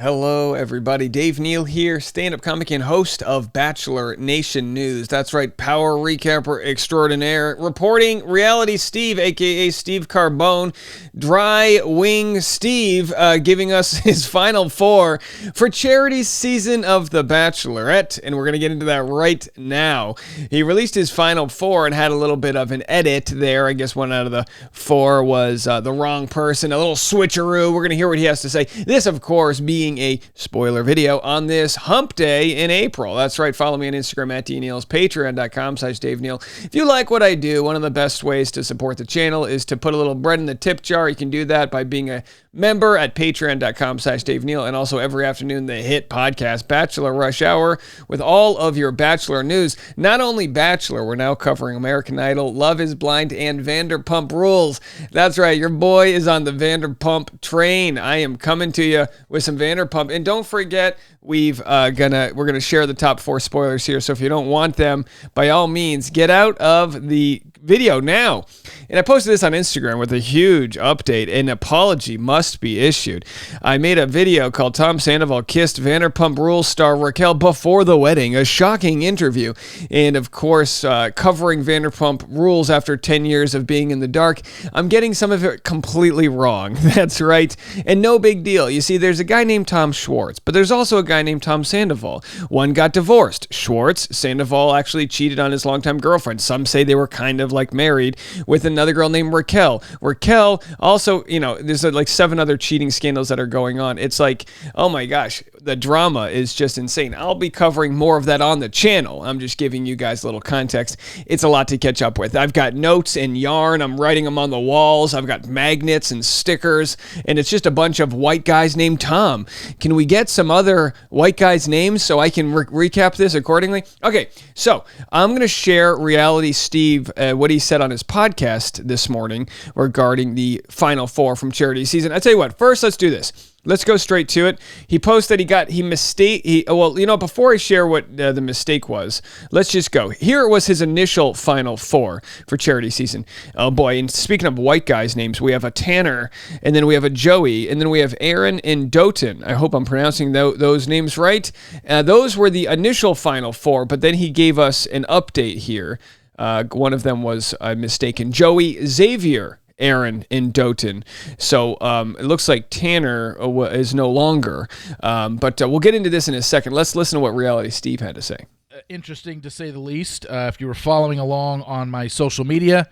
Hello, everybody. Dave Neal here, stand-up comic and host of Bachelor Nation News. That's right, power recapper extraordinaire, reporting Reality Steve, a.k.a. Steve Carbone, Dry Wing Steve, giving us his final four for Charity's season of The Bachelorette, and we're going to get into that right now. He released his final four and had a little bit of an edit there. I guess one out of the four was the wrong person, a little switcheroo. We're going to hear what he has to say. This, of course, being a spoiler video on this hump day in April. That's right. Follow me on Instagram at DNeals, patreon.com/Dave Neal. If you like what I do, one of the best ways to support the channel is to put a little bread in the tip jar. You can do that by being a member at patreon.com/Dave Neal, and also every afternoon the hit podcast Bachelor Rush Hour with all of your Bachelor news. Not only Bachelor, we're now covering American Idol, Love is Blind, and Vanderpump Rules. That's right, your boy is on the Vanderpump train. I am coming to you with some Vanderpump, and don't forget we're gonna share the top four spoilers here. So if you don't want them, by all means, get out of the video now. And I posted this on Instagram with a huge update. An apology must be issued. I made a video called Tom Sandoval Kissed Vanderpump Rules star Raquel Before the Wedding, a shocking interview. And of course, covering Vanderpump Rules after 10 years of being in the dark, I'm getting some of it completely wrong. That's right. And no big deal. You see, there's a guy named Tom Schwartz, but there's also a guy named Tom Sandoval. One got divorced. Schwartz, Sandoval actually cheated on his longtime girlfriend. Some say they were kind of like married, with another girl named Raquel. Raquel also, there's like 7 other cheating scandals that are going on. It's like, oh my gosh, the drama is just insane. I'll be covering more of that on the channel. I'm just giving you guys a little context. It's a lot to catch up with. I've got notes and yarn. I'm writing them on the walls. I've got magnets and stickers, and it's just a bunch of white guys named Tom. Can we get some other white guys' names so I can recap this accordingly? Okay, so I'm going to share Reality Steve, what he said on his podcast this morning regarding the final four from Charity season. I tell you what, first let's do this. Let's go straight to it. He posted before I share what the mistake was, let's just go. Here was his initial final four for Charity season. Oh boy, and speaking of white guys' names, we have a Tanner, and then we have a Joey, and then we have Aaron and Doughton. I hope I'm pronouncing those names right. Those were the initial final four, but then he gave us an update here. One of them was mistaken. Joey, Xavier, Aaron, and Doughton. So it looks like Tanner is no longer. But we'll get into this in a second. Let's listen to what Reality Steve had to say. Interesting to say the least. If you were following along on my social media,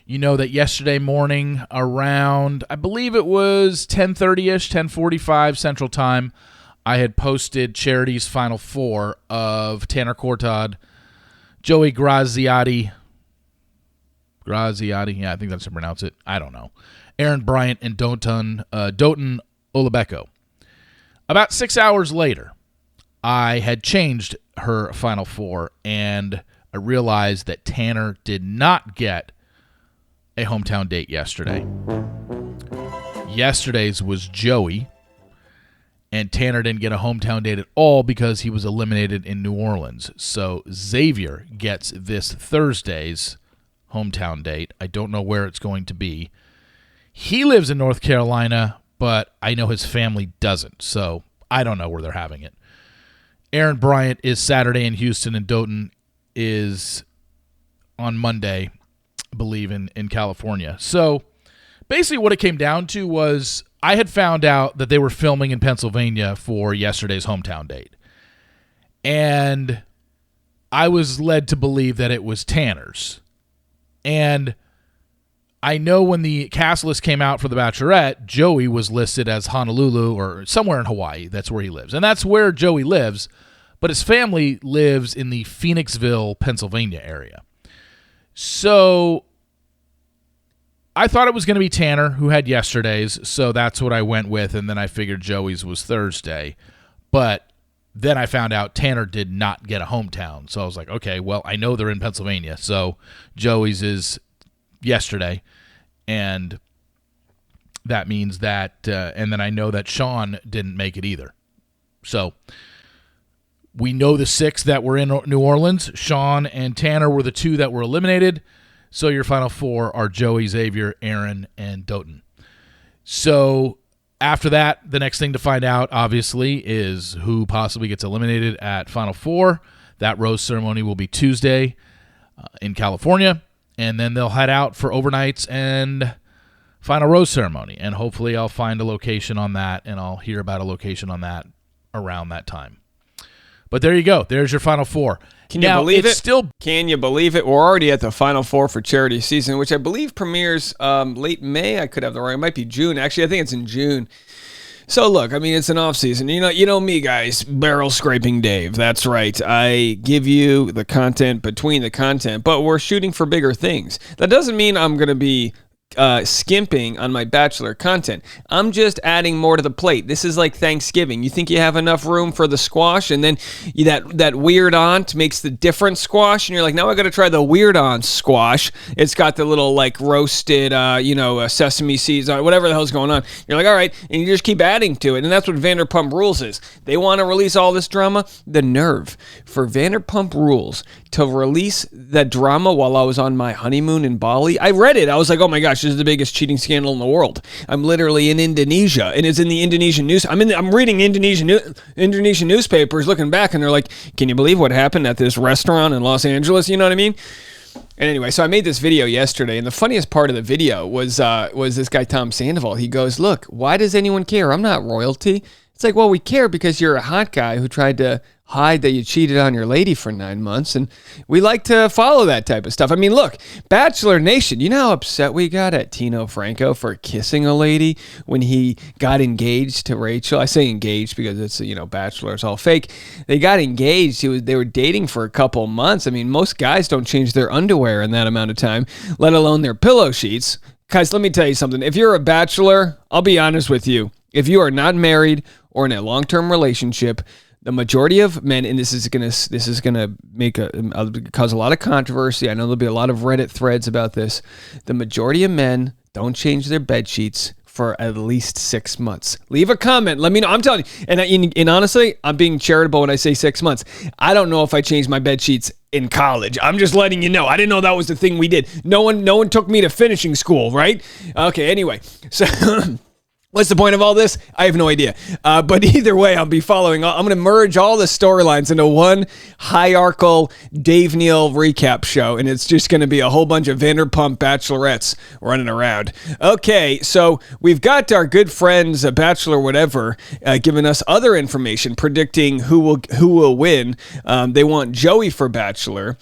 you know that yesterday morning around, I believe it was 10:30-ish, 10:45 Central Time, I had posted Charity's final four of Tanner Cortad, Joey Graziati, yeah, I think that's how to pronounce it. I don't know. Aaron Bryant and Doughton Olabeko. About 6 hours later, I had changed her final four, and I realized that Tanner did not get a hometown date yesterday. Yesterday's was Joey, and Tanner didn't get a hometown date at all because he was eliminated in New Orleans. So Xavier gets this Thursday's hometown date. I don't know where it's going to be. He lives in North Carolina, but I know his family doesn't, so I don't know where they're having it. Aaron Bryant is Saturday in Houston, and Doughton is on Monday, I believe, in California. So basically what it came down to was I had found out that they were filming in Pennsylvania for yesterday's hometown date. And I was led to believe that it was Tanner's. And I know when the cast list came out for The Bachelorette, Joey was listed as Honolulu or somewhere in Hawaii. That's where he lives. And that's where Joey lives. But his family lives in the Phoenixville, Pennsylvania area. So I thought it was going to be Tanner who had yesterday's, so that's what I went with, and then I figured Joey's was Thursday. But then I found out Tanner did not get a hometown, so I was like, okay, well, I know they're in Pennsylvania, so Joey's is yesterday, and that means that, and then I know that Sean didn't make it either. So we know the 6 that were in New Orleans. Sean and Tanner were the 2 that were eliminated. So your final 4 are Joey, Xavier, Aaron, and Doughton. So After that, the next thing to find out, obviously, is who possibly gets eliminated at Final Four. That rose ceremony will be Tuesday in California, and then they'll head out for overnights and final rose ceremony. And hopefully I'll find a location on that, and I'll hear about a location on that around that time. But there you go. There's your Final Four. Can you believe it? Can you believe it? We're already at the Final Four for charity season, which I believe premieres late May. I could have the wrong. It might be June. Actually, I think it's in June. So look, I mean, it's an off season. You know me, guys. Barrel scraping Dave. That's right. I give you the content between the content, but we're shooting for bigger things. That doesn't mean I'm going to be skimping on my Bachelor content. I'm just adding more to the plate. This is like Thanksgiving. You think you have enough room for the squash, and then that weird aunt makes the different squash, and you're like, now I got to try the weird aunt squash. It's got the little like roasted, sesame seeds on it, whatever the hell's going on. You're like, all right, and you just keep adding to it, and that's what Vanderpump Rules is. They want to release all this drama. The nerve for Vanderpump Rules to release that drama while I was on my honeymoon in Bali. I read it. I was like, oh my gosh, this is the biggest cheating scandal in the world. I'm literally in Indonesia, and it's in the Indonesian news. I'm reading Indonesian newspapers, looking back, and they're like, can you believe what happened at this restaurant in Los Angeles? You know what I mean? And anyway, so I made this video yesterday, and the funniest part of the video was this guy, Tom Sandoval. He goes, look, why does anyone care? I'm not royalty. It's like, well, we care because you're a hot guy who tried to hide that you cheated on your lady for 9 months, and we like to follow that type of stuff. I mean, look, Bachelor Nation, you know how upset we got at Tino Franco for kissing a lady when he got engaged to Rachel? I say engaged because it's, Bachelor, it's all fake. They got engaged. They were dating for a couple months. I mean, most guys don't change their underwear in that amount of time, let alone their pillow sheets. Guys, let me tell you something. If you're a bachelor, I'll be honest with you. If you are not married or in a long-term relationship, the majority of men, and this is gonna cause a lot of controversy. I know there'll be a lot of Reddit threads about this. The majority of men don't change their bed sheets for at least 6 months. Leave a comment. Let me know. I'm telling you. And honestly, I'm being charitable when I say 6 months. I don't know if I changed my bed sheets in college. I'm just letting you know. I didn't know that was the thing we did. No one took me to finishing school, right? Okay. Anyway, so. What's the point of all this? I have no idea. But either way, I'll be following. I'm going to merge all the storylines into one hierarchical Dave Neal recap show, and it's just going to be a whole bunch of Vanderpump Bachelorettes running around. Okay, so we've got our good friends, Bachelor Whatever, giving us other information, predicting who will win. They want Joey for Bachelor.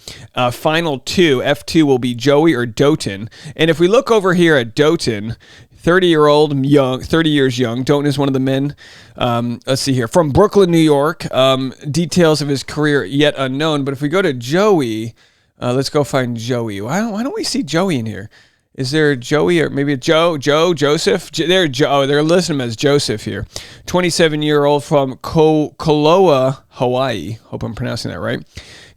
Final two, F2 will be Joey or Doten. And if we look over here at Doten, 30 years young. Doten is one of the men. Let's see here. From Brooklyn, New York. Details of his career yet unknown. But if we go to Joey, let's go find Joey. Why don't we see Joey in here? Is there Joey or maybe Joseph? They're listing him as Joseph here. 27-year-old from Koloa, Hawaii. Hope I'm pronouncing that right.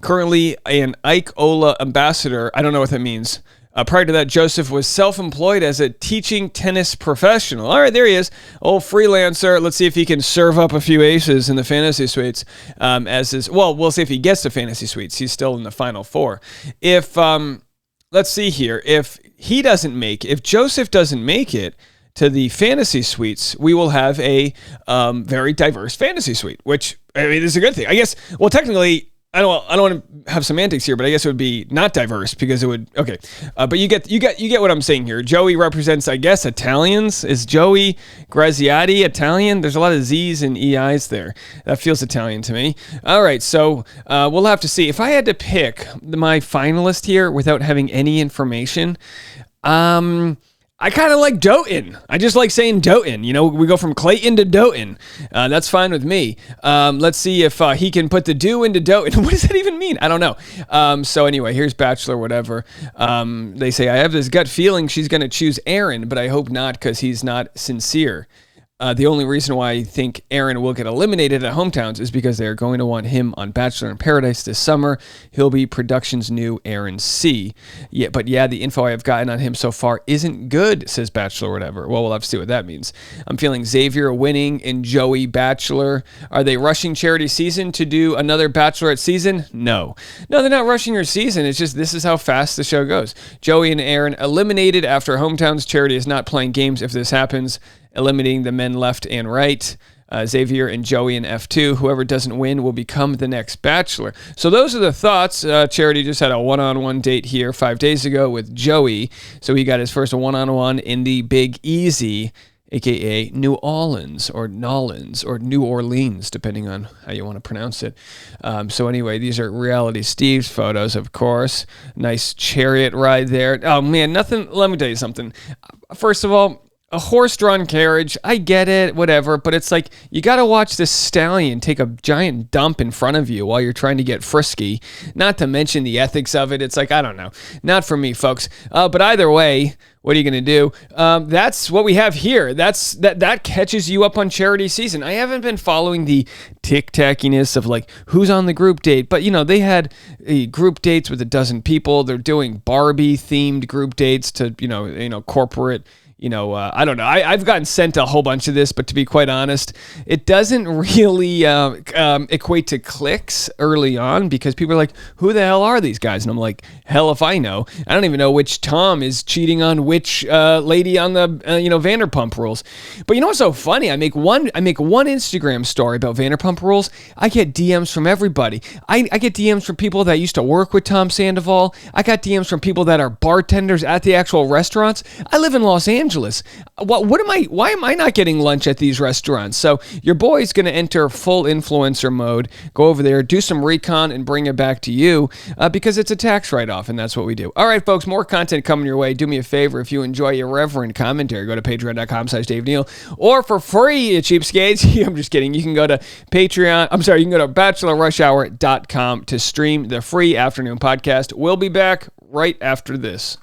Currently an Ike Ola ambassador. I don't know what that means. Prior to that, Joseph was self-employed as a teaching tennis professional. All right, there he is. Old freelancer. Let's see if he can serve up a few aces in the fantasy suites. We'll see if he gets to fantasy suites. He's still in the Final Four. Let's see here. If Joseph doesn't make it to the fantasy suites, we will have a very diverse fantasy suite, which, I mean, is a good thing. I guess, well, technically, I don't want to have semantics here, but I guess it would be not diverse because it would. Okay, but you get what I'm saying here. Joey represents, I guess, Italians. Is Joey Graziati Italian? There's a lot of Z's and EIs there. That feels Italian to me. All right, so we'll have to see. If I had to pick my finalist here without having any information, I kind of like Doten. I just like saying Doten. We go from Clayton to Doten. That's fine with me. Let's see if he can put the do into Doten. What does that even mean? I don't know. So anyway, here's Bachelor Whatever. They say, I have this gut feeling she's going to choose Aaron, but I hope not because he's not sincere. The only reason why I think Aaron will get eliminated at Hometowns is because they're going to want him on Bachelor in Paradise this summer. He'll be production's new Aaron C. But the info I have gotten on him so far isn't good, says Bachelor Whatever. Well, we'll have to see what that means. I'm feeling Xavier winning and Joey Bachelor. Are they rushing charity season to do another Bachelorette season? No, they're not rushing your season. It's just this is how fast the show goes. Joey and Aaron eliminated after Hometowns. Charity is not playing games if this happens. eliminating the men left and right. Xavier and Joey in F2. Whoever doesn't win will become the next Bachelor. So those are the thoughts. Charity just had a one-on-one date here 5 days ago with Joey. So he got his first one-on-one in the Big Easy, a.k.a. New Orleans or Nolans or New Orleans, depending on how you want to pronounce it. So anyway, these are Reality Steve's photos, of course. Nice chariot ride there. Oh, man, nothing. Let me tell you something. First of all, a horse-drawn carriage, I get it, whatever, but it's like you got to watch this stallion take a giant dump in front of you while you're trying to get frisky, not to mention the ethics of it. It's like, I don't know. Not for me, folks. But either way, what are you going to do? That's what we have here. That catches you up on charity season. I haven't been following the tic-tackiness of like who's on the group date, but they had group dates with a dozen people. They're doing Barbie-themed group dates to corporate. I don't know. I've gotten sent a whole bunch of this, but to be quite honest, it doesn't really equate to clicks early on because people are like, who the hell are these guys? And I'm like, hell if I know. I don't even know which Tom is cheating on which lady on the Vanderpump Rules. But you know what's so funny? I make one Instagram story about Vanderpump Rules. I get DMs from everybody. I get DMs from people that used to work with Tom Sandoval. I got DMs from people that are bartenders at the actual restaurants. I live in Los Angeles. Why am I not getting lunch at these restaurants? So your boy's going to enter full influencer mode, go over there, do some recon, and bring it back to you because it's a tax write-off, and that's what we do. All right, folks, more content coming your way. Do me a favor. If you enjoy irreverent commentary, go to patreon.com/Dave Neal. Or for free, you cheapskates, I'm just kidding. You can go to Patreon. I'm sorry, you can go to bachelorrushhour.com to stream the free afternoon podcast. We'll be back right after this.